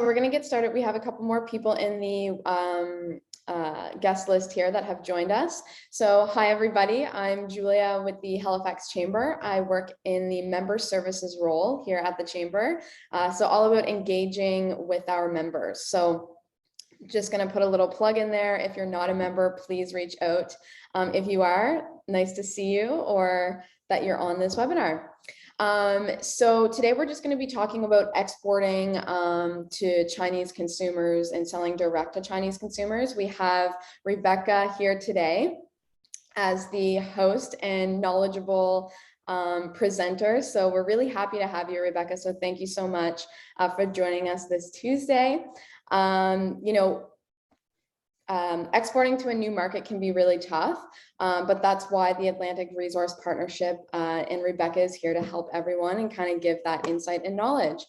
We're going to get started. We have a couple more people in the guest list here that have joined us. So hi, everybody. I'm Julia with the Halifax Chamber. I work in the member services role here at the Chamber. So all about engaging with our members. So just going to put a little plug in there. If you're not a member, please reach out. If you are, nice to see you or that you're on this webinar. So today we're just going to be talking about exporting to Chinese consumers and selling direct to Chinese consumers. We have Rebecca here today as the host and knowledgeable presenter. So we're really happy to have you, Rebecca. So thank you so much for joining us this Tuesday. Exporting to a new market can be really tough, but that's why the Atlantic Resource Partnership and Rebecca is here to help everyone and kind of give that insight and knowledge.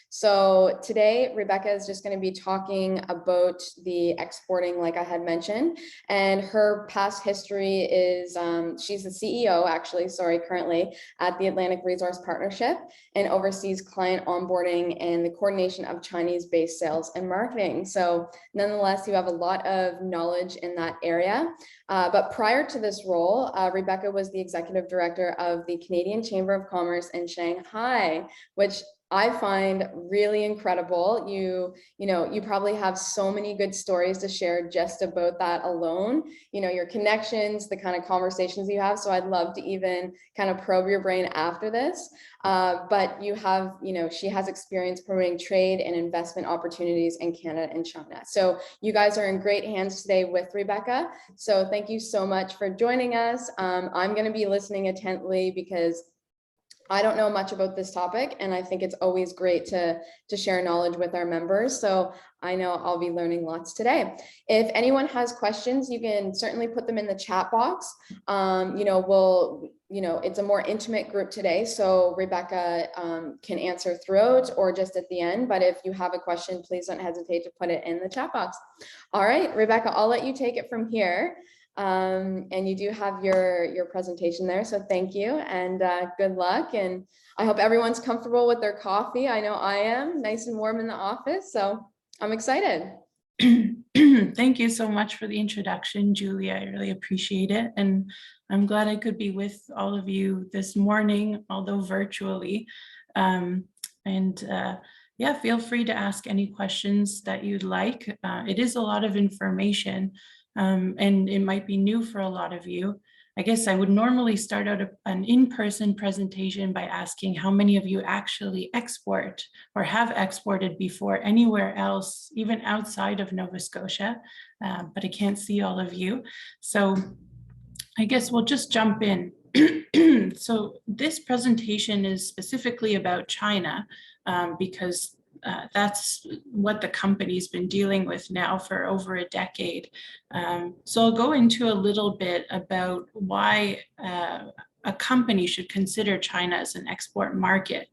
So today, Rebecca is just going to be talking about the exporting, like I had mentioned, and her past history is she's the CEO, currently at the Atlantic Resource Partnership and oversees client onboarding and the coordination of Chinese-based sales and marketing. So nonetheless, you have a lot of knowledge in that area. But prior to this role, Rebecca was the executive director of the Canadian Chamber of Commerce in Shanghai, which I find really incredible. You probably have so many good stories to share just about that alone, your connections, the kind of conversations you have. So I'd love to even kind of probe your brain after this. But you have, she has experience promoting trade and investment opportunities in Canada and China. So you guys are in great hands today with Rebecca. So thank you so much for joining us. I'm going to be listening intently because I don't know much about this topic, and I think it's always great to share knowledge with our members. So I know I'll be learning lots today. If anyone has questions, you can certainly put them in the chat box. It's a more intimate group today, so Rebecca can answer throughout or just at the end. But if you have a question, please don't hesitate to put it in the chat box. All right, Rebecca, I'll let you take it from here. And you do have your presentation there, so thank you and good luck, and I hope everyone's comfortable with their coffee. I know I am, nice and warm in the office, so I'm excited. Thank you so much for the introduction, Julia. I really appreciate it, and I'm glad I could be with all of you this morning, although virtually. Yeah, feel free to ask any questions that you'd like. It is a lot of information. And it might be new for a lot of you. I guess I would normally start out an in-person presentation by asking how many of you actually export or have exported before anywhere else, even outside of Nova Scotia, but I can't see all of you. So I guess we'll just jump in. So this presentation is specifically about China because that's what the company's been dealing with now for over a decade. So I'll go into a little bit about why a company should consider China as an export market.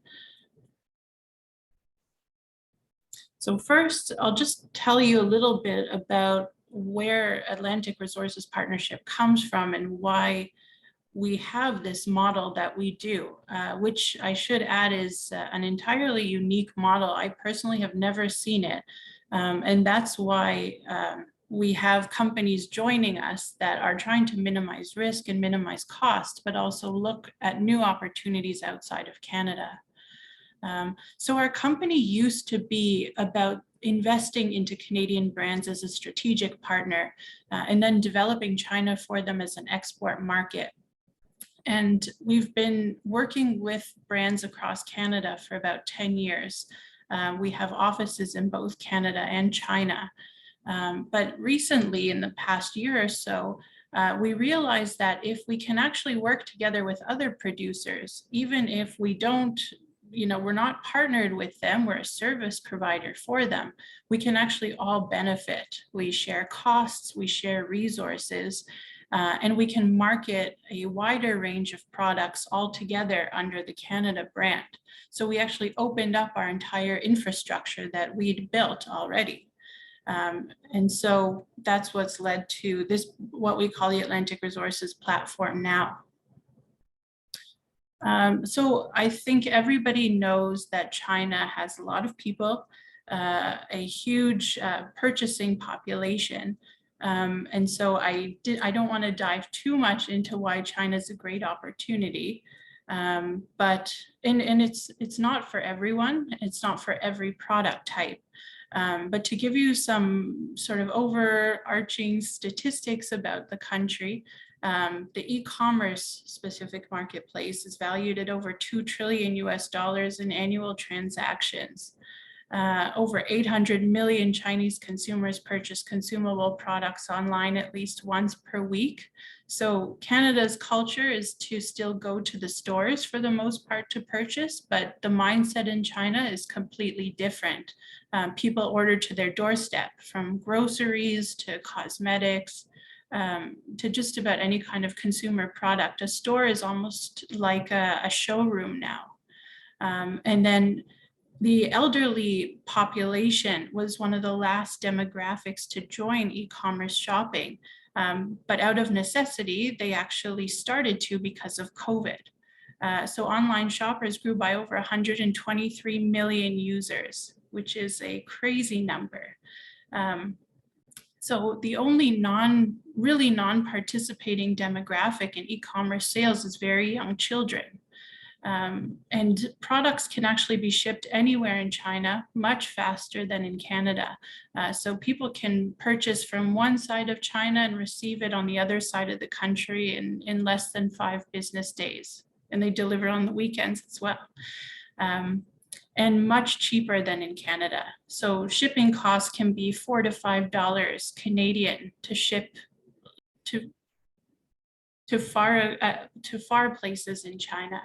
So first, I'll just tell you a little bit about where Atlantic Resources Partnership comes from and why we have this model that we do, which I should add is an entirely unique model. I personally have never seen it. And that's why we have companies joining us that are trying to minimize risk and minimize cost, but also look at new opportunities outside of Canada. So our company used to be about investing into Canadian brands as a strategic partner, and then developing China for them as an export market. And we've been working with brands across Canada for about 10 years. We have offices in both Canada and China. But recently, in the past year or so, we realized that if we can actually work together with other producers, even if we don't, we're not partnered with them, we're a service provider for them, we can actually all benefit. We share costs, we share resources, and we can market a wider range of products all together under the Canada brand. So we actually opened up our entire infrastructure that we'd built already. And so that's what's led to this, what we call the Atlantic Resources Platform now. So I think everybody knows that China has a lot of people a huge purchasing population. And so I don't want to dive too much into why China is a great opportunity. But it's not for everyone. It's not for every product type. But to give you some sort of overarching statistics about the country, the e-commerce specific marketplace is valued at over $2 trillion in annual transactions. Over 800 million Chinese consumers purchase consumable products online at least once per week. So Canada's culture is to still go to the stores for the most part to purchase, but the mindset in China is completely different. People order to their doorstep, from groceries to cosmetics, to just about any kind of consumer product. A store is almost like a showroom now. And then the elderly population was one of the last demographics to join e-commerce shopping, but out of necessity, they actually started to because of COVID. So online shoppers grew by over 123 million users, which is a crazy number. So the only really non-participating demographic in e-commerce sales is very young children. And products can actually be shipped anywhere in China much faster than in Canada. So people can purchase from one side of China and receive it on the other side of the country in less than 5 business days. And they deliver on the weekends as well. And much cheaper than in Canada. So shipping costs can be $4 to $5 Canadian to ship to far places in China.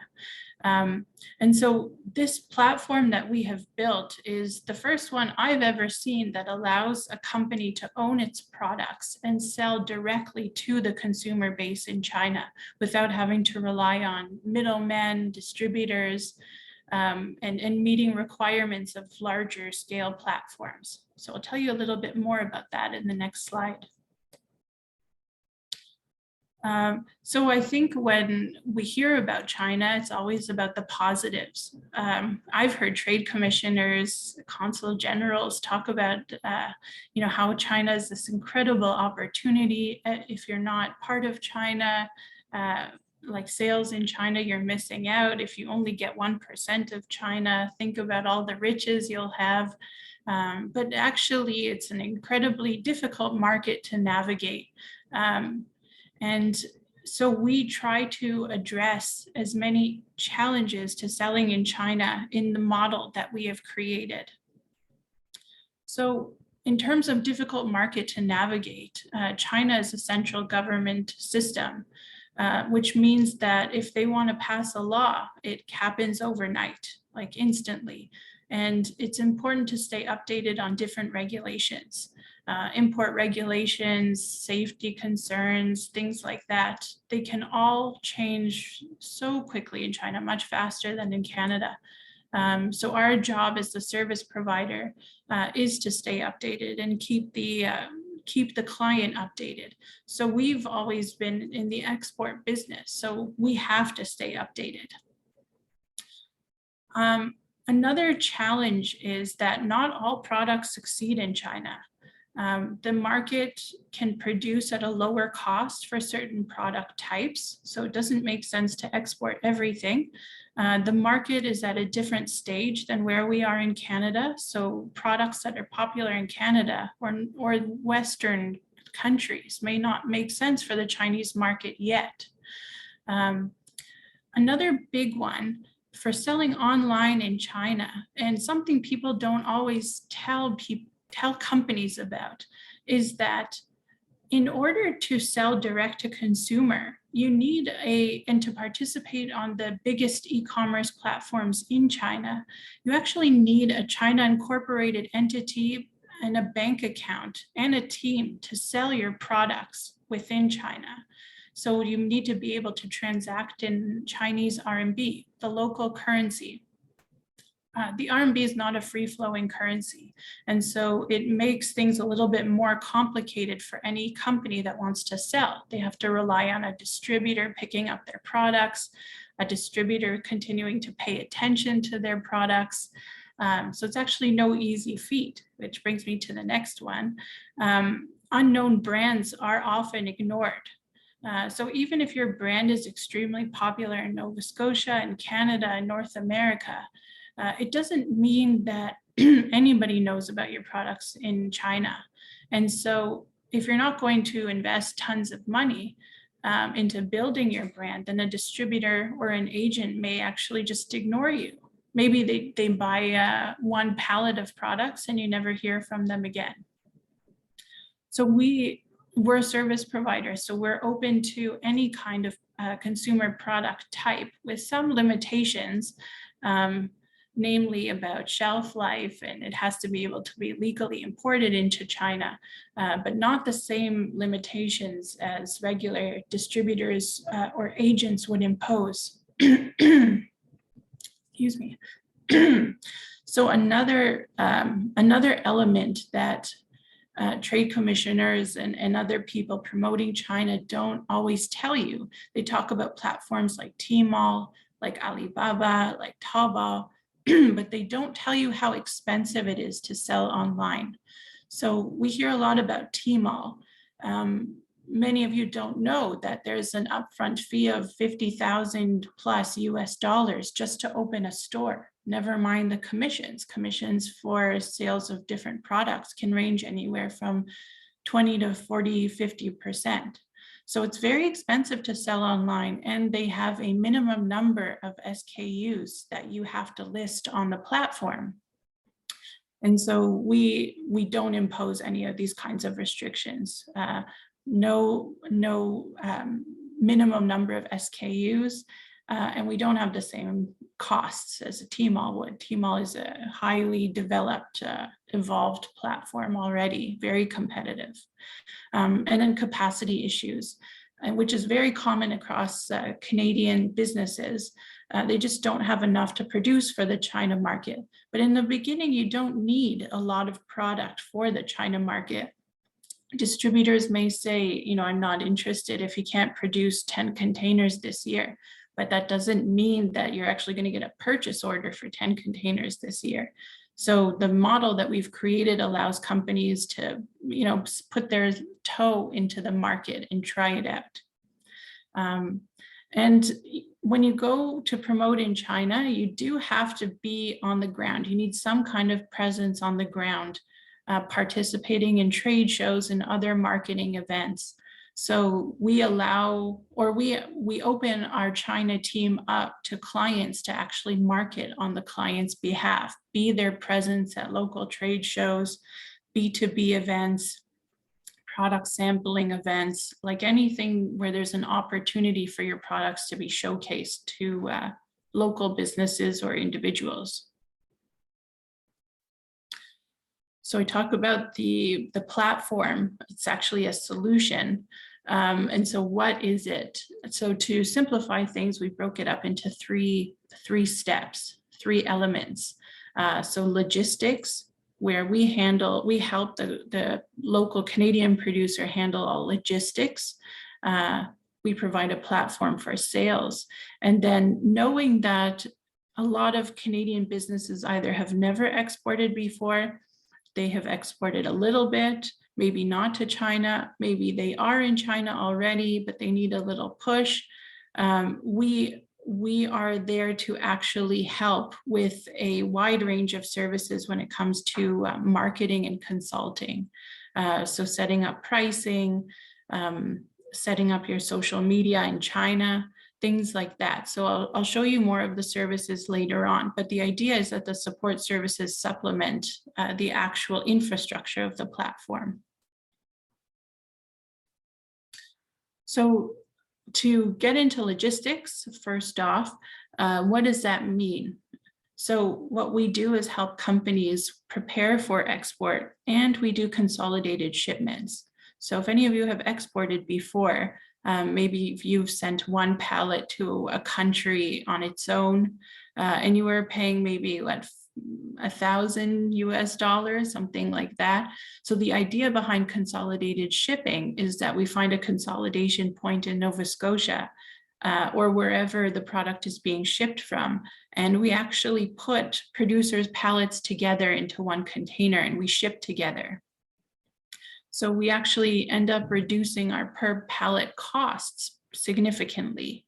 And so this platform that we have built is the first one I've ever seen that allows a company to own its products and sell directly to the consumer base in China without having to rely on middlemen, distributors, and meeting requirements of larger scale platforms. So I'll tell you a little bit more about that in the next slide. So I think when we hear about China, it's always about the positives. I've heard trade commissioners, consul generals talk about, how China is this incredible opportunity. If you're not part of China, like sales in China, you're missing out. If you only get 1% of China, think about all the riches you'll have. But actually, it's an incredibly difficult market to navigate. And so we try to address as many challenges to selling in China in the model that we have created. So in terms of difficult market to navigate, China is a central government system, which means that if they want to pass a law, it happens overnight, like instantly. And it's important to stay updated on different regulations. Import regulations, safety concerns, things like that, they can all change so quickly in China, much faster than in Canada. So our job as the service provider is to stay updated and keep the client updated. So we've always been in the export business, so we have to stay updated. Another challenge is that not all products succeed in China. The market can produce at a lower cost for certain product types, so it doesn't make sense to export everything. The market is at a different stage than where we are in Canada, so products that are popular in Canada or Western countries may not make sense for the Chinese market yet. Another big one for selling online in China, and something people don't always tell companies about, is that in order to sell direct to consumer, you need and to participate on the biggest e-commerce platforms in China, you actually need a China incorporated entity and a bank account and a team to sell your products within China. So you need to be able to transact in Chinese RMB, the local currency. The RMB is not a free-flowing currency, and so it makes things a little bit more complicated for any company that wants to sell. They have to rely on a distributor picking up their products, a distributor continuing to pay attention to their products. So it's actually no easy feat, which brings me to the next one. Unknown brands are often ignored. So even if your brand is extremely popular in Nova Scotia and Canada and North America, it doesn't mean that anybody knows about your products in China. And so if you're not going to invest tons of money into building your brand, then a distributor or an agent may actually just ignore you. Maybe they buy one pallet of products and you never hear from them again. So we're a service provider, so we're open to any kind of consumer product type with some limitations, namely about shelf life, and it has to be able to be legally imported into China, but not the same limitations as regular distributors or agents would impose. Excuse me. So another element that trade commissioners and other people promoting China don't always tell you. They talk about platforms like Tmall, like Alibaba, like Taobao, but they don't tell you how expensive it is to sell online. So we hear a lot about Tmall. Many of you don't know that there's an upfront fee of 50,000 plus US dollars just to open a store. Never mind the commissions. Commissions for sales of different products can range anywhere from 20 to 40, 50%. So it's very expensive to sell online, and they have a minimum number of SKUs that you have to list on the platform. And so we don't impose any of these kinds of restrictions. No minimum number of SKUs, and we don't have the same costs as a Tmall would. Tmall is a highly developed, evolved platform already, very competitive. And then capacity issues, which is very common across Canadian businesses. They just don't have enough to produce for the China market. But in the beginning, you don't need a lot of product for the China market. Distributors may say, you know, I'm not interested if you can't produce 10 containers this year, but that doesn't mean that you're actually going to get a purchase order for 10 containers this year. So the model that we've created allows companies to, you know, put their toe into the market and try it out. And when you go to promote in China, you do have to be on the ground. You need some kind of presence on the ground, participating in trade shows and other marketing events. So we allow, or we open our China team up to clients to actually market on the client's behalf, be their presence at local trade shows, B2B events, product sampling events, like anything where there's an opportunity for your products to be showcased to local businesses or individuals. So I talk about the platform. It's actually a solution. And so what is it? So to simplify things, we broke it up into three steps, 3 elements. So logistics, where we help the local Canadian producer handle all logistics. We provide a platform for sales. And then knowing that a lot of Canadian businesses either have never exported before, they have exported a little bit, maybe not to China, maybe they are in China already, but they need a little push. We are there to actually help with a wide range of services when it comes to marketing and consulting. So setting up pricing, setting up your social media in China, things like that. So I'll show you more of the services later on, but the idea is that the support services supplement the actual infrastructure of the platform. So to get into logistics, first off, what does that mean? So what we do is help companies prepare for export, and we do consolidated shipments. So if any of you have exported before, maybe if you've sent one pallet to a country on its own, and you were paying maybe what, $1,000 US, something like that. So the idea behind consolidated shipping is that we find a consolidation point in Nova Scotia, or wherever the product is being shipped from. And we actually put producers' pallets together into one container and we ship together. So we actually end up reducing our per pallet costs significantly.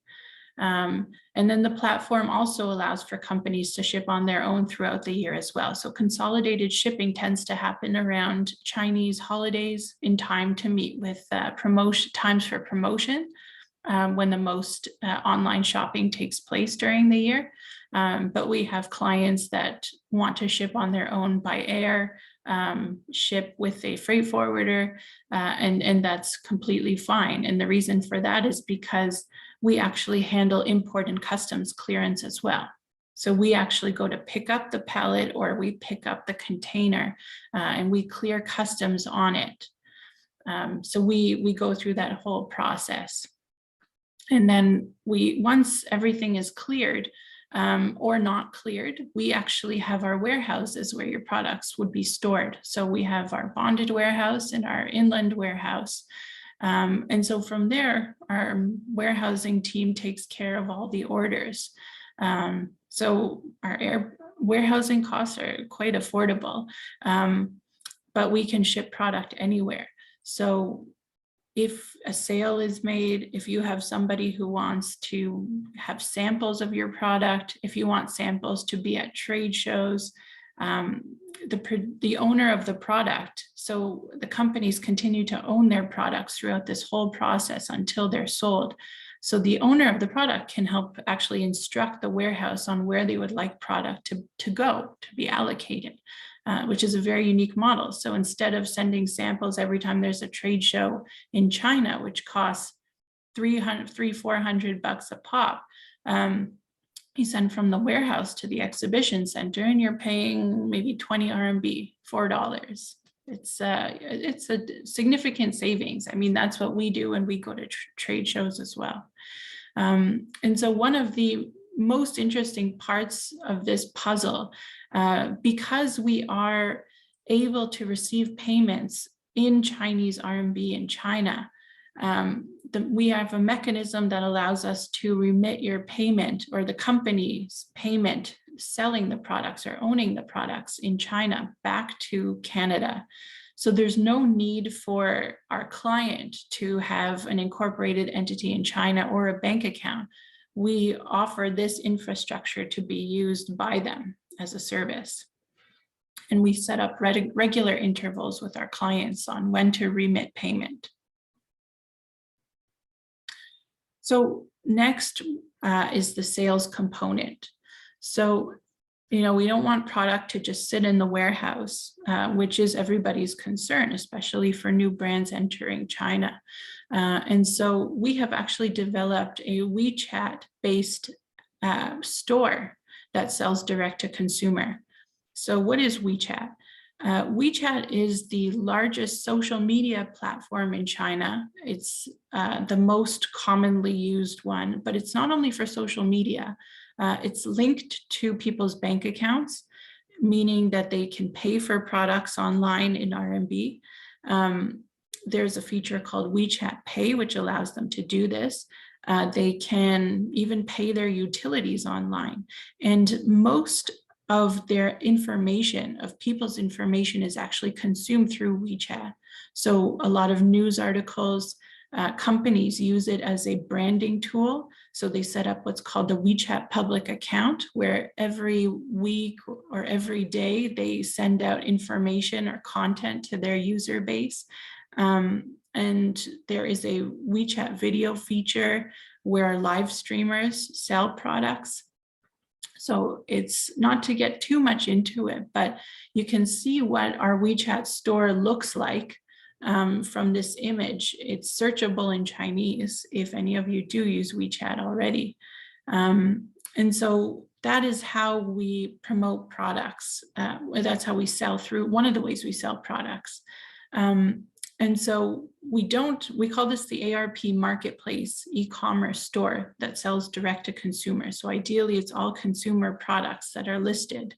And then the platform also allows for companies to ship on their own throughout the year as well. So consolidated shipping tends to happen around Chinese holidays in time to meet with times for promotion, when the most online shopping takes place during the year. But we have clients that want to ship on their own by air, ship with a freight forwarder, and that's completely fine. And the reason for that is because we actually handle import and customs clearance as well. So we actually go to pick up the pallet or we pick up the container and we clear customs on it. So we go through that whole process. And then once everything is cleared or not cleared, we actually have our warehouses where your products would be stored. So we have our bonded warehouse and our inland warehouse. And so from there, our warehousing team takes care of all the orders. So our warehousing costs are quite affordable, but we can ship product anywhere. So if a sale is made, if you have somebody who wants to have samples of your product, if you want samples to be at trade shows, the owner of the product, so the companies continue to own their products throughout this whole process until they're sold. So the owner of the product can help actually instruct the warehouse on where they would like product to go, to be allocated, which is a very unique model. So instead of sending samples every time there's a trade show in China, which costs $400 a pop, you send from the warehouse to the exhibition center and you're paying maybe 20 RMB, $4. It's a significant savings. I mean, that's what we do when we go to trade shows as well. And so one of the most interesting parts of this puzzle, because we are able to receive payments in Chinese RMB in China, we have a mechanism that allows us to remit your payment or the company's payment selling the products or owning the products in China back to Canada. So there's no need for our client to have an incorporated entity in China or a bank account. We offer this infrastructure to be used by them as a service. And we set up regular intervals with our clients on when to remit payment. So next is the sales component. So, we don't want product to just sit in the warehouse, which is everybody's concern, especially for new brands entering China. And so we have actually developed a WeChat-based store that sells direct to consumer. So what is WeChat? WeChat is the largest social media platform in China. It's the most commonly used one, but it's not only for social media. It's linked to people's bank accounts, meaning that they can pay for products online in RMB. There's a feature called WeChat Pay, which allows them to do this. They can even pay their utilities online. And most of their information, of people's information, is actually consumed through WeChat. So a lot of news articles, companies use it as a branding tool. So they set up what's called the WeChat public account, where every week or every day they send out information or content to their user base. And there is a WeChat video feature where live streamers sell products. So it's not to get too much into it, but you can see what our WeChat store looks like from this image. It's searchable in Chinese if any of you do use WeChat already. And so that is how we promote products. That's how we sell through, one of the ways we sell products. And so we call this the ARP Marketplace e-commerce store that sells direct to consumer. So ideally it's all consumer products that are listed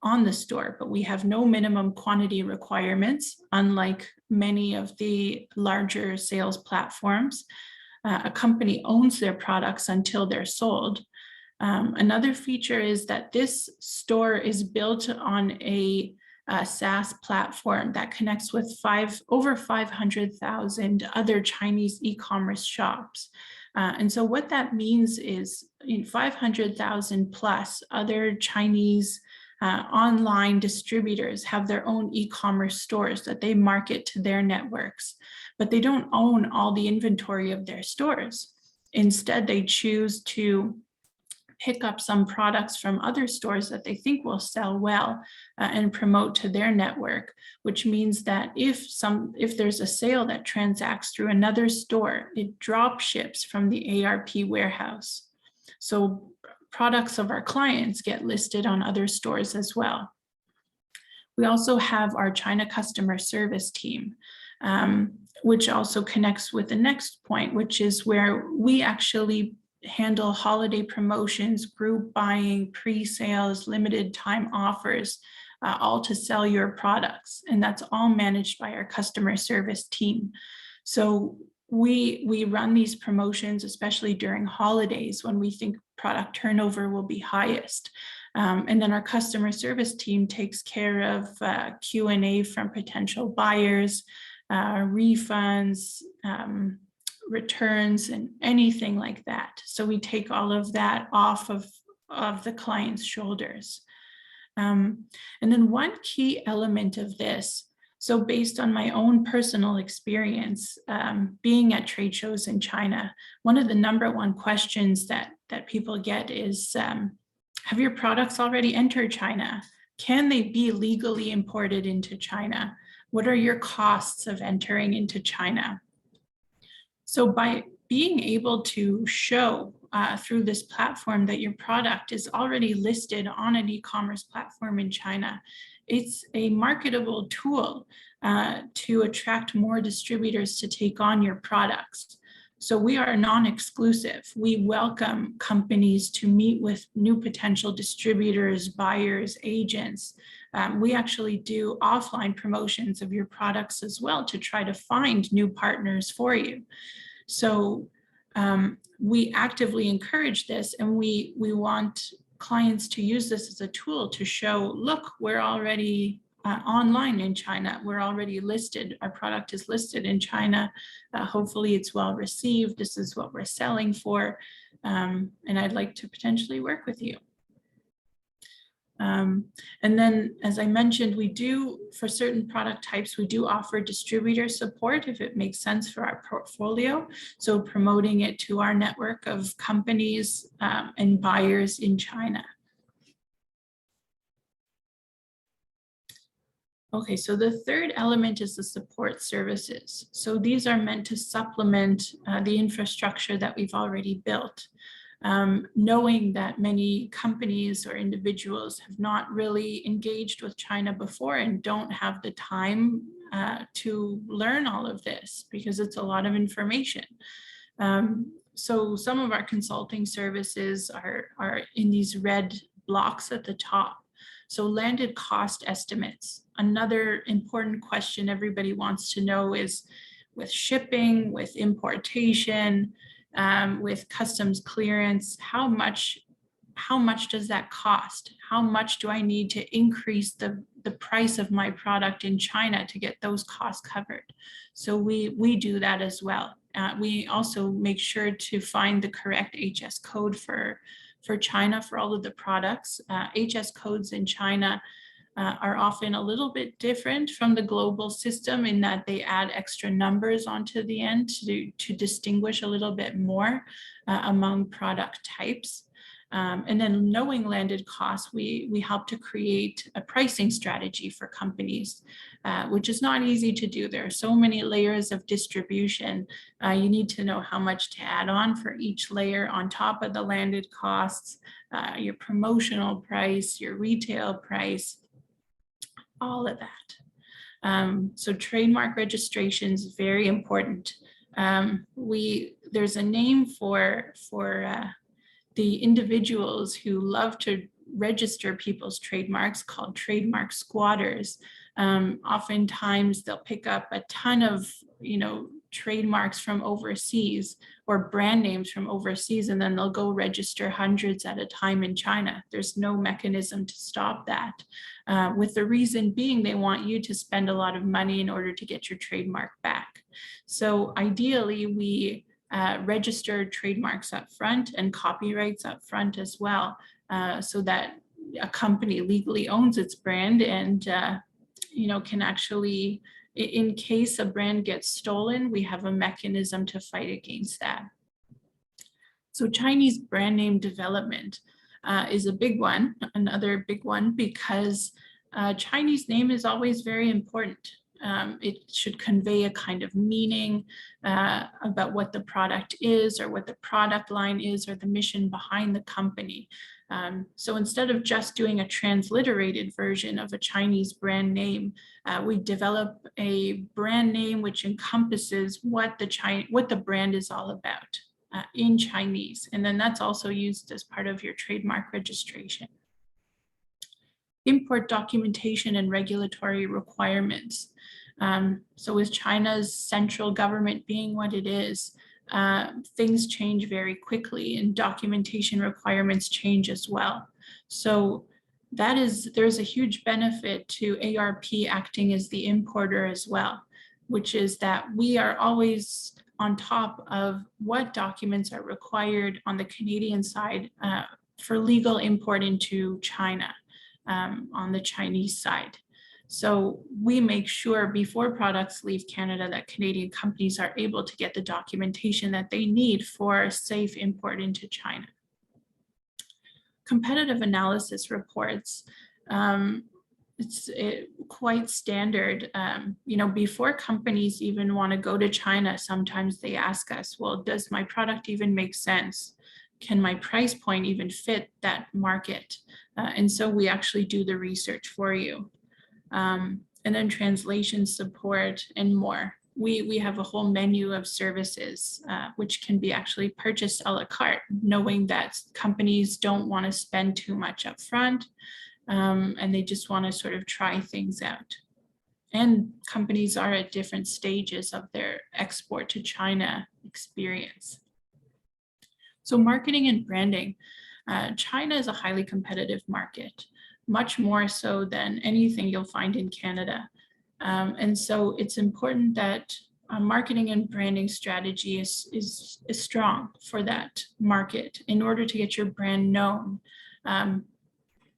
on the store, but we have no minimum quantity requirements, unlike many of the larger sales platforms. a company owns their products until they're sold. Another feature is that this store is built on a SaaS platform that connects with over 500,000 other Chinese e-commerce shops. And so what that means is 500,000 plus other Chinese online distributors have their own e-commerce stores that they market to their networks, but they don't own all the inventory of their stores. Instead, they choose to pick up some products from other stores that they think will sell well and promote to their network, which means that if there's a sale that transacts through another store, it drop ships from the ARP warehouse. So products of our clients get listed on other stores as well. We also have our China customer service team, which also connects with the next point, which is where we actually handle holiday promotions, group buying, pre-sales, limited time offers, all to sell your products. And that's all managed by our customer service team. So we run these promotions, especially during holidays when we think product turnover will be highest. And then our customer service team takes care of Q&A from potential buyers, refunds, returns, and anything like that. So we take all of that off of the client's shoulders. And then one key element of this, so based on my own personal experience, being at trade shows in China, one of the #1 questions that people get is, have your products already entered China? Can they be legally imported into China? What are your costs of entering into China? So by being able to show through this platform that your product is already listed on an e-commerce platform in China, it's a marketable tool to attract more distributors to take on your products. So we are non-exclusive. We welcome companies to meet with new potential distributors, buyers, agents. We actually do offline promotions of your products as well to try to find new partners for you. So we actively encourage this, and we want clients to use this as a tool to show, look, we're already online in China. We're already listed. Our product is listed in China. Hopefully it's well received. This is what we're selling for. And I'd like to potentially work with you. And then, as I mentioned, we do, for certain product types, we do offer distributor support if it makes sense for our portfolio. So promoting it to our network of companies and buyers in China. Okay, so the third element is the support services. So these are meant to supplement the infrastructure that we've already built. Knowing that many companies or individuals have not really engaged with China before and don't have the time to learn all of this because it's a lot of information. So some of our consulting services are in these red blocks at the top. So landed cost estimates. Another important question everybody wants to know is, with shipping, with importation, with customs clearance, how much does that cost? How much do I need to increase the price of my product in China to get those costs covered? So we do that as well. We also make sure to find the correct HS code for China for all of the products. HS codes in China are often a little bit different from the global system in that they add extra numbers onto the end to distinguish a little bit more among product types. And then knowing landed costs, we help to create a pricing strategy for companies, which is not easy to do. There are so many layers of distribution. You need to know how much to add on for each layer on top of the landed costs, your promotional price, your retail price, all of that. So trademark registration is very important. There's a name for the individuals who love to register people's trademarks called trademark squatters. Oftentimes they'll pick up a ton of, trademarks from overseas or brand names from overseas, and then they'll go register hundreds at a time in China. There's no mechanism to stop that, with the reason being they want you to spend a lot of money in order to get your trademark back. So ideally, we register trademarks up front and copyrights up front as well, so that a company legally owns its brand and can actually, in case a brand gets stolen, we have a mechanism to fight against that. So Chinese brand name development is a big one, another big one, because Chinese name is always very important. It should convey a kind of meaning about what the product is or what the product line is or the mission behind the company. So instead of just doing a transliterated version of a Chinese brand name, we develop a brand name which encompasses what the brand is all about in Chinese. And then that's also used as part of your trademark registration. Import documentation and regulatory requirements. So with China's central government being what it is, things change very quickly and documentation requirements change as well. So there's a huge benefit to ARP acting as the importer as well, which is that we are always on top of what documents are required on the Canadian side for legal import into China on the Chinese side. So we make sure before products leave Canada that Canadian companies are able to get the documentation that they need for safe import into China. Competitive analysis reports. It's quite standard. Before companies even want to go to China, sometimes they ask us, well, does my product even make sense? Can my price point even fit that market? And so we actually do the research for you. And then translation support and more. We have a whole menu of services which can be actually purchased a la carte, knowing that companies don't want to spend too much up front and they just want to sort of try things out. And companies are at different stages of their export to China experience. So marketing and branding. China is a highly competitive market, much more so than anything you'll find in Canada. And so it's important that a marketing and branding strategy is strong for that market in order to get your brand known.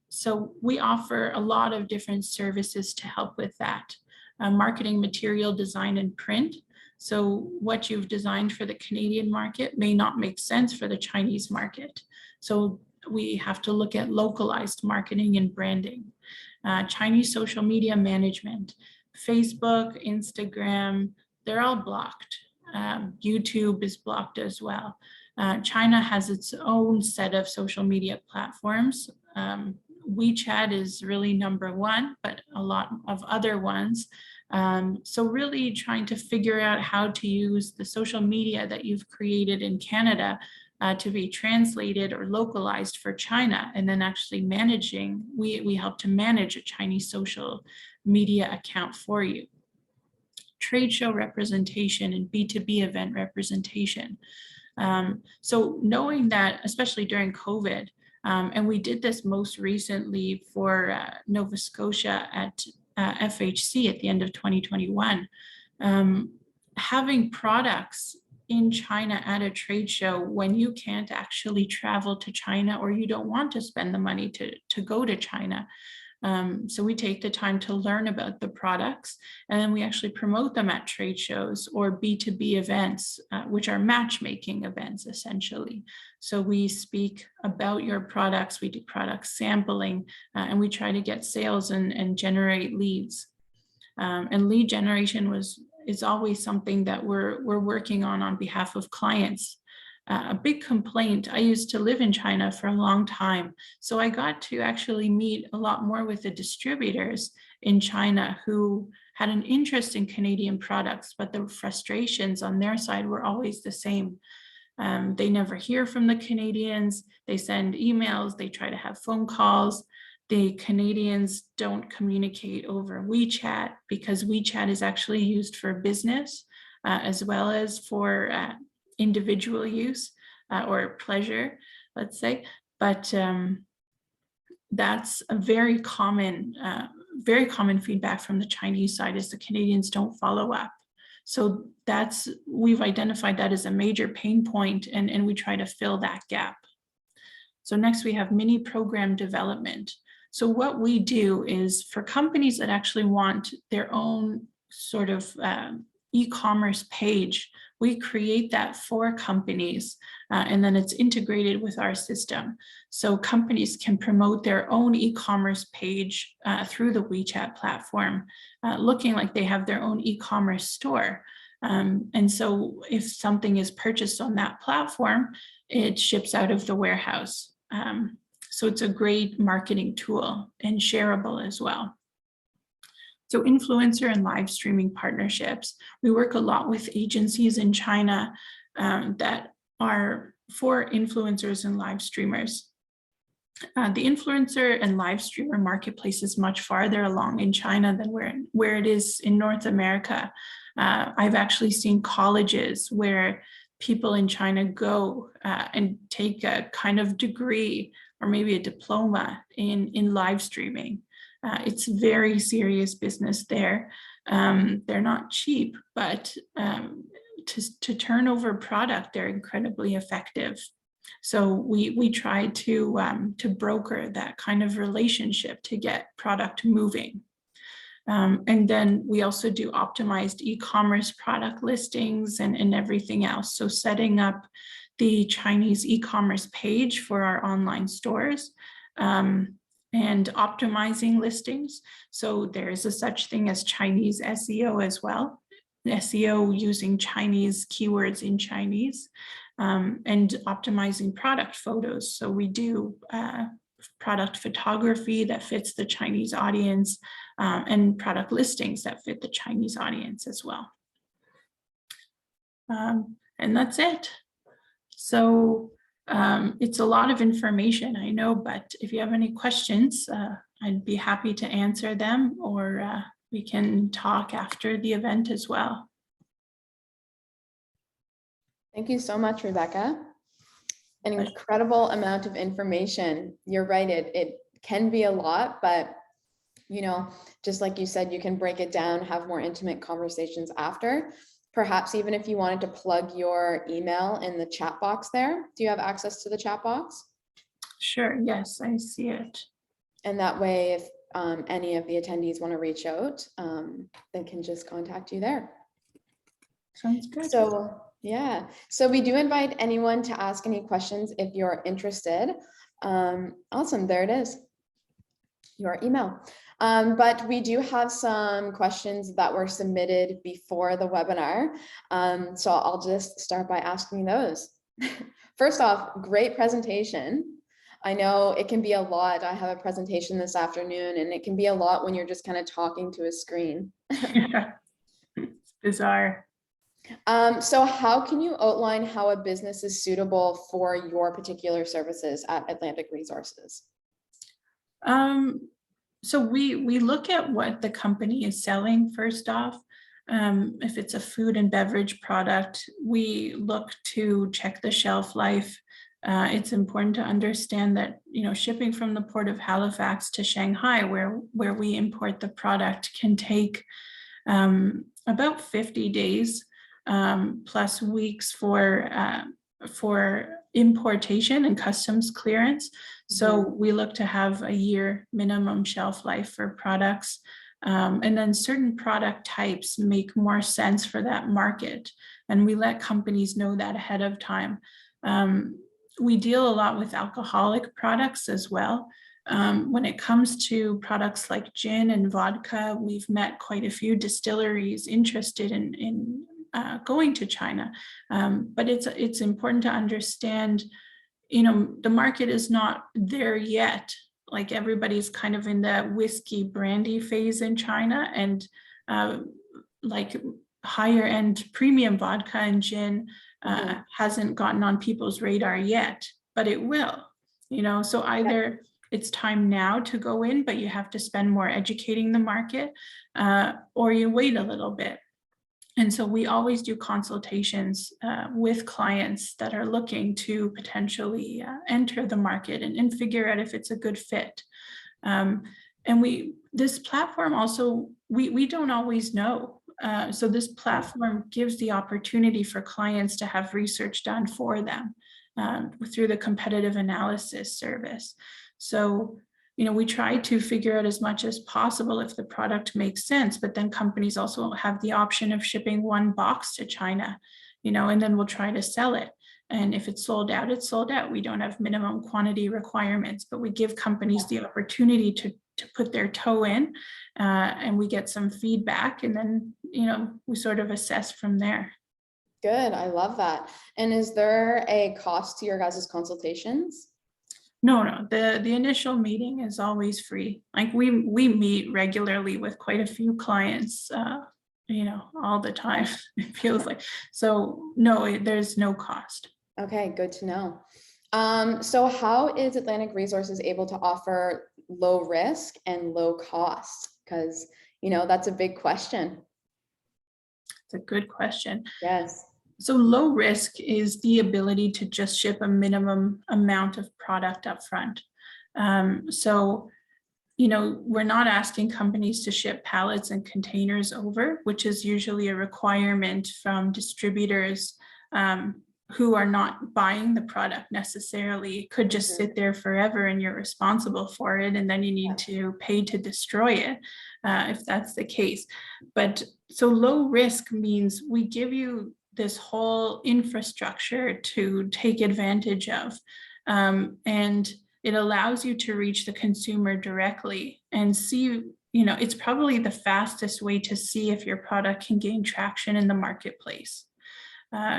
So we offer a lot of different services to help with that. Marketing material design and print. So what you've designed for the Canadian market may not make sense for the Chinese market. So we have to look at localized marketing and branding. Chinese social media management, Facebook, Instagram, they're all blocked. YouTube is blocked as well. China has its own set of social media platforms. WeChat is really number one, but a lot of other ones. So really trying to figure out how to use the social media that you've created in Canada to be translated or localized for China, and then actually managing, we help to manage a Chinese social media account for you. Trade show representation and B2B event representation. So knowing that, especially during COVID, and we did this most recently for Nova Scotia at FHC at the end of 2021, having products in China at a trade show when you can't actually travel to China or you don't want to spend the money to go to China. So we take the time to learn about the products, and then we actually promote them at trade shows or B2B events, which are matchmaking events essentially. So we speak about your products, we do product sampling, and we try to get sales and generate leads. And lead generation is always something that we're working on behalf of clients. A big complaint, I used to live in China for a long time, so I got to actually meet a lot more with the distributors in China who had an interest in Canadian products, but the frustrations on their side were always the same. They never hear from the Canadians, they send emails, they try to have phone calls. The Canadians don't communicate over WeChat because WeChat is actually used for business. as well as for individual use or pleasure, let's say. But that's a very common feedback from the Chinese side, is the Canadians don't follow up. So we've identified that as a major pain point, and we try to fill that gap. So next we have mini program development. So what we do is, for companies that actually want their own sort of e-commerce page, we create that for companies, and then it's integrated with our system. So companies can promote their own e-commerce page through the WeChat platform, looking like they have their own e-commerce store. And so if something is purchased on that platform, it ships out of the warehouse. So it's a great marketing tool and shareable as well. So influencer and live streaming partnerships. We work a lot with agencies in China that are for influencers and live streamers. The influencer and live streamer marketplace is much farther along in China than where it is in North America. I've actually seen colleges where people in China go and take a kind of degree or maybe a diploma in live streaming. It's very serious business there. They're not cheap, but to turn over product, they're incredibly effective. So we try to broker that kind of relationship to get product moving. And then we also do optimized e-commerce product listings and everything else. So setting up the Chinese e-commerce page for our online stores, and optimizing listings. So there's a such thing as Chinese SEO as well. SEO using Chinese keywords in Chinese, and optimizing product photos. So we do product photography that fits the Chinese audience, and product listings that fit the Chinese audience as well. And that's it. So it's a lot of information, I know, but if you have any questions, I'd be happy to answer them, or we can talk after the event as well. Thank you so much, Rebecca. An incredible amount of information. You're right, it can be a lot, but you know, just like you said, you can break it down, have more intimate conversations after. Perhaps even if you wanted to plug your email in the chat box there. Do you have access to the chat box? Sure, yes, I see it. And that way, if any of the attendees want to reach out, they can just contact you there. Sounds good. So yeah, so we do invite anyone to ask any questions if you're interested. Awesome, there it is, your email. But we do have some questions that were submitted before the webinar. So I'll just start by asking those. First off, great presentation. I know it can be a lot. I have a presentation this afternoon, and it can be a lot when you're just kind of talking to a screen. Yeah. It's bizarre. So how can you outline how a business is suitable for your particular services at Atlantic Resources? So we look at what the company is selling first off. If it's a food and beverage product, we look to check the shelf life. It's important to understand that, you know, shipping from the port of Halifax to Shanghai, where we import the product, can take about 50 days plus weeks for importation and customs clearance. So we look to have a year minimum shelf life for products. And then certain product types make more sense for that market. And we let companies know that ahead of time. We deal a lot with alcoholic products as well. When it comes to products like gin and vodka, we've met quite a few distilleries interested in going to China. But it's important to understand, you know, the market is not there yet. Like, everybody's kind of in the whiskey brandy phase in China, and like higher end premium vodka and gin hasn't gotten on people's radar yet, but it will, you know. So either it's time now to go in, but you have to spend more educating the market, or you wait a little bit. And so we always do consultations with clients that are looking to potentially enter the market and figure out if it's a good fit. And this platform also, we don't always know. So this platform gives the opportunity for clients to have research done for them through the competitive analysis service. So, we try to figure out as much as possible if the product makes sense, but then companies also have the option of shipping one box to China, and then we'll try to sell it. And if it's sold out, it's sold out. We don't have minimum quantity requirements, but we give companies the opportunity to put their toe in, and we get some feedback, and then, we sort of assess from there. Good, I love that. And is there a cost to your guys' consultations? No, the initial meeting is always free. Like we meet regularly with quite a few clients, all the time, it feels like. So no, there's no cost. Okay, good to know. So how is Atlantic Resources able to offer low risk and low cost? Because, that's a big question. It's a good question. Yes. So low risk is the ability to just ship a minimum amount of product up front. So, we're not asking companies to ship pallets and containers over, which is usually a requirement from distributors who are not buying the product necessarily. It could just sit there forever and you're responsible for it, and then you need to pay to destroy it if that's the case. But so low risk means we give you this whole infrastructure to take advantage of. And it allows you to reach the consumer directly and see, it's probably the fastest way to see if your product can gain traction in the marketplace.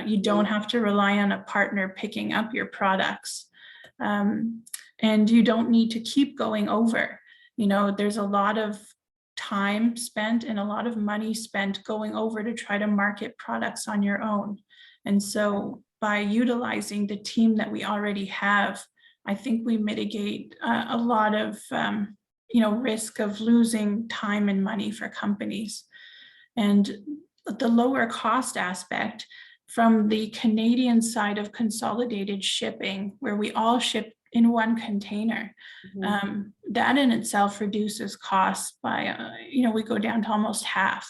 You don't have to rely on a partner picking up your products. And you don't need to keep going over. There's a lot of time spent and a lot of money spent going over to try to market products on your own. And so by utilizing the team that we already have, I think we mitigate a lot of risk of losing time and money for companies. And the lower cost aspect from the Canadian side of consolidated shipping, where we all ship in one container, that in itself reduces costs by, we go down to almost half,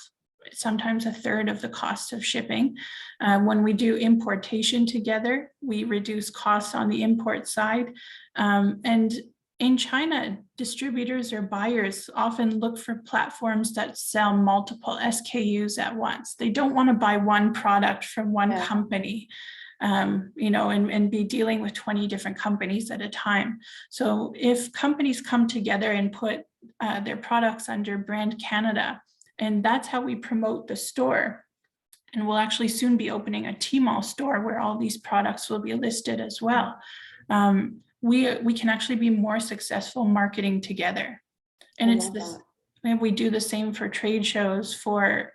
sometimes a third of the cost of shipping. When we do importation together, we reduce costs on the import side. And in China, distributors or buyers often look for platforms that sell multiple SKUs at once. They don't want to buy one product from one company. And be dealing with 20 different companies at a time. So if companies come together and put their products under brand Canada, and that's how we promote the store. And we'll actually soon be opening a Tmall store where all these products will be listed as well. We can actually be more successful marketing together. And it's this. And we do the same for trade shows, for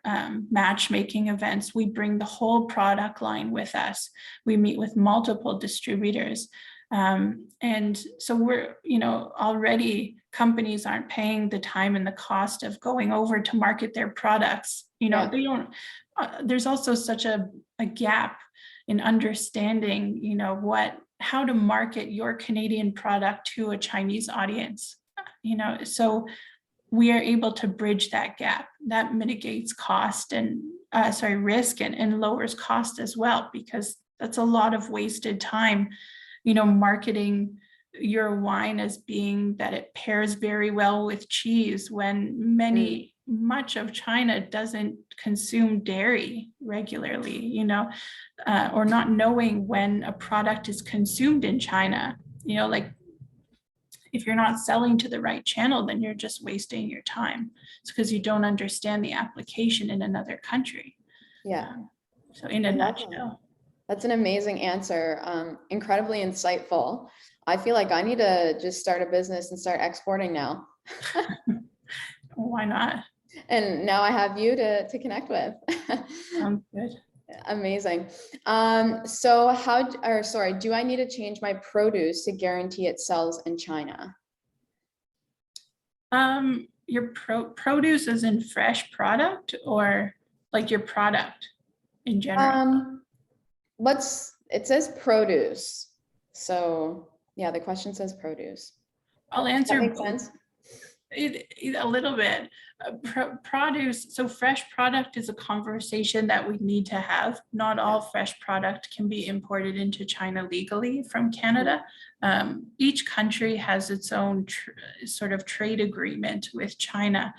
matchmaking events. We bring the whole product line with us. We meet with multiple distributors. And so we're, already companies aren't paying the time and the cost of going over to market their products. They don't, there's also such a gap in understanding, how to market your Canadian product to a Chinese audience, so we are able to bridge that gap. That mitigates cost and risk and lowers cost as well, because that's a lot of wasted time, marketing your wine as being that it pairs very well with cheese, when much of China doesn't consume dairy regularly, or not knowing when a product is consumed in China, if you're not selling to the right channel, then you're just wasting your time. It's because you don't understand the application in another country. Yeah. So in a nutshell. That's an amazing answer. Incredibly insightful. I feel like I need to just start a business and start exporting now. Why not? And now I have you to connect with. Sounds good. Amazing. So do I need to change my produce to guarantee it sells in China? Your produce is in fresh product, or? like your product in general? It says produce. So yeah, the question says produce. I'll Does that answer make both. sense? A little bit. Produce, so fresh product is a conversation that we need to have. Not all fresh product can be imported into China legally from Canada. Each country has its own sort of trade agreement with China,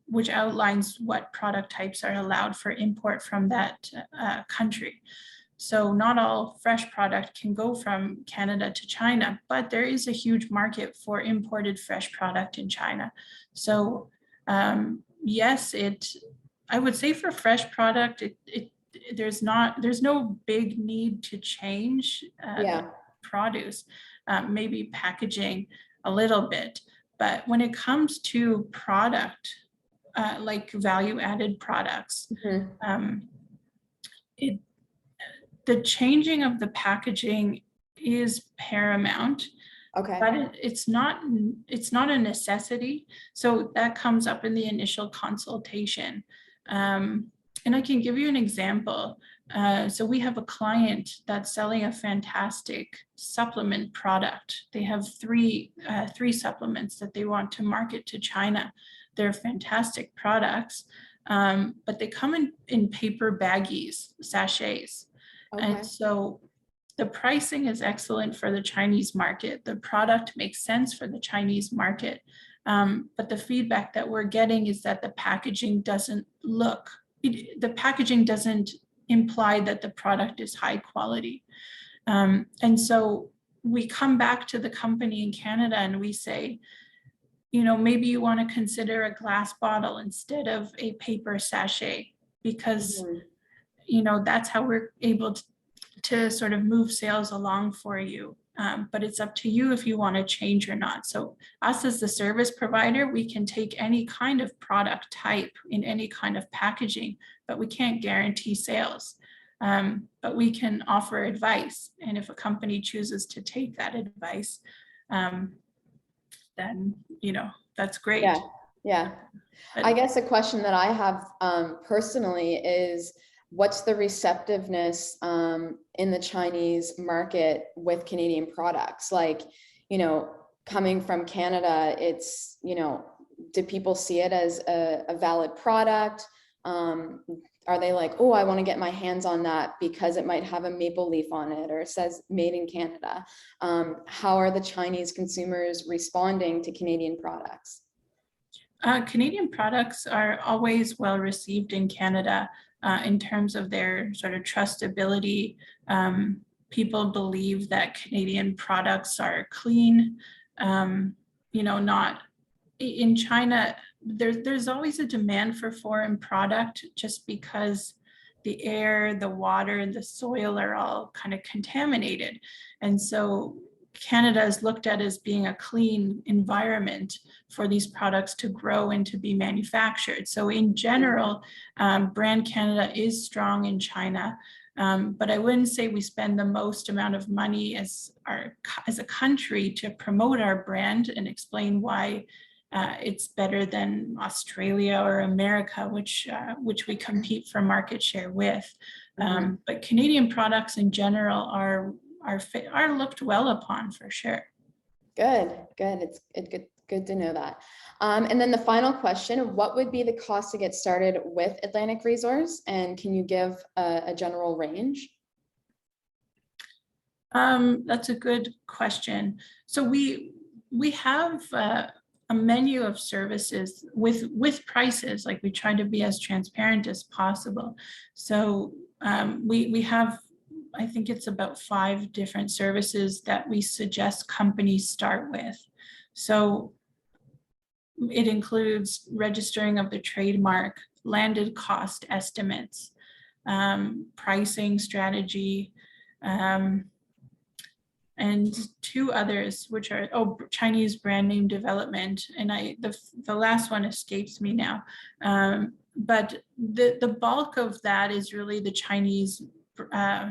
which outlines what product types are allowed for import from that country. So not all fresh product can go from Canada to China, but there is a huge market for imported fresh product in China. So yes, I would say for fresh product, there's no big need to change the produce, maybe packaging a little bit. But when it comes to product, like value-added products, the changing of the packaging is paramount. Okay. But it's not a necessity. So that comes up in the initial consultation. And I can give you an example. So we have a client that's selling a fantastic supplement product. They have three supplements that they want to market to China. They're fantastic products, but they come in paper baggies, sachets. Okay. And so the pricing is excellent for the Chinese market. The product makes sense for the Chinese market. But the feedback that we're getting is that the packaging doesn't imply that the product is high quality. And so we come back to the company in Canada and we say, maybe you want to consider a glass bottle instead of a paper sachet, because that's how we're able to sort of move sales along for you. But it's up to you if you want to change or not. So us as the service provider, we can take any kind of product type in any kind of packaging, but we can't guarantee sales. But we can offer advice. And if a company chooses to take that advice, then, that's great. Yeah. But I guess a question that I have personally is, what's the receptiveness in the Chinese market with Canadian products? Like, coming from Canada, it's, do people see it as a valid product? Are they like, oh, I want to get my hands on that because it might have a maple leaf on it or it says made in Canada? How are the Chinese consumers responding to Canadian products? Canadian products are always well received in Canada in terms of their sort of trustability. People believe that Canadian products are clean, not in China. There's always a demand for foreign product just because the air, the water, and the soil are all kind of contaminated. And so Canada is looked at as being a clean environment for these products to grow and to be manufactured. So in general, brand Canada is strong in China, but I wouldn't say we spend the most amount of money as a country to promote our brand and explain why it's better than Australia or America, which we compete for market share with. But Canadian products in general are looked well upon for sure. Good. It's good to know that. And then the final question, what would be the cost to get started with Atlantic Resource? And can you give a general range? That's a good question. So we have a menu of services with prices. Like, we try to be as transparent as possible. So we have, I think it's about 5 different services that we suggest companies start with. So it includes registering of the trademark, landed cost estimates, pricing strategy, and 2 others, which are Chinese brand name development, and the last one escapes me now. But the bulk of that is really the Chinese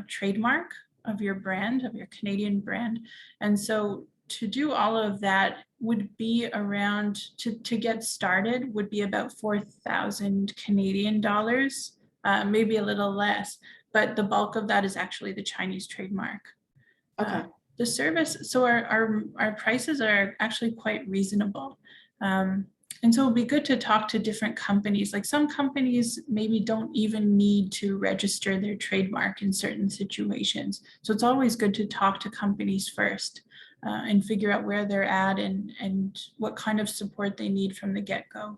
trademark of your brand, of your Canadian brand. And so to do all of that, would be around, to get started, would be about 4,000 Canadian dollars, maybe a little less, but the bulk of that is actually the Chinese trademark. Okay. The service, so our prices are actually quite reasonable. And so it'll be good to talk to different companies. Like some companies maybe don't even need to register their trademark in certain situations. So it's always good to talk to companies first and figure out where they're at and what kind of support they need from the get-go.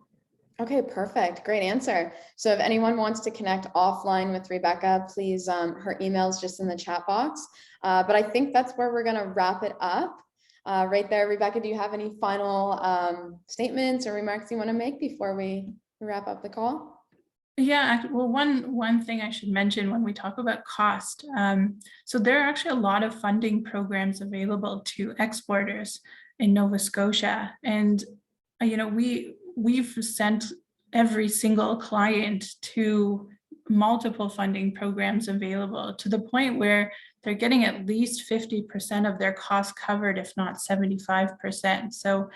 Okay, perfect. Great answer. So if anyone wants to connect offline with Rebecca, please, her email is just in the chat box. But I think that's where we're going to wrap it up. Right there, Rebecca, do you have any final statements or remarks you want to make before we wrap up the call? Yeah, well, one thing I should mention when we talk about cost. So there are actually a lot of funding programs available to exporters in Nova Scotia. And, you know, we've sent every single client to multiple funding programs available, to the point where they're getting at least 50% of their costs covered, if not 75%. So,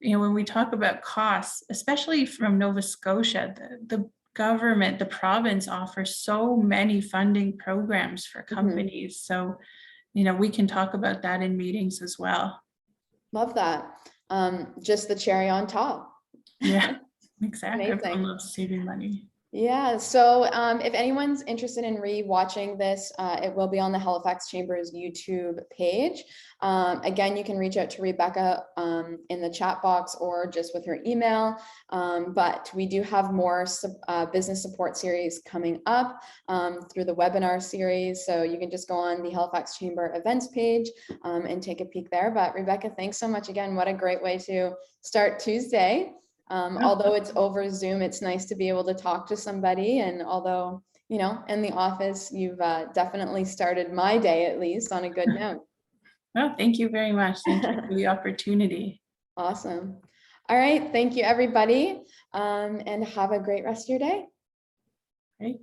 you know, when we talk about costs, especially from Nova Scotia, the government, the province offers so many funding programs for companies. So, you know, we can talk about that in meetings as well. Love that. Just the cherry on top. Yeah, exactly. Amazing. Everyone loves saving money. Yeah, so if anyone's interested in re-watching this, it will be on the Halifax Chamber's YouTube page. Again, you can reach out to Rebecca in the chat box or just with her email. But we do have more business support series coming up through the webinar series. So you can just go on the Halifax Chamber events page and take a peek there. But Rebecca, thanks so much again. What a great way to start Tuesday. Although it's over Zoom, it's nice to be able to talk to somebody. And although, you know, in the office, you've definitely started my day, at least, on a good note. Well, thank you very much. Thank you for the opportunity. Awesome. All right. Thank you, everybody. And have a great rest of your day. Great.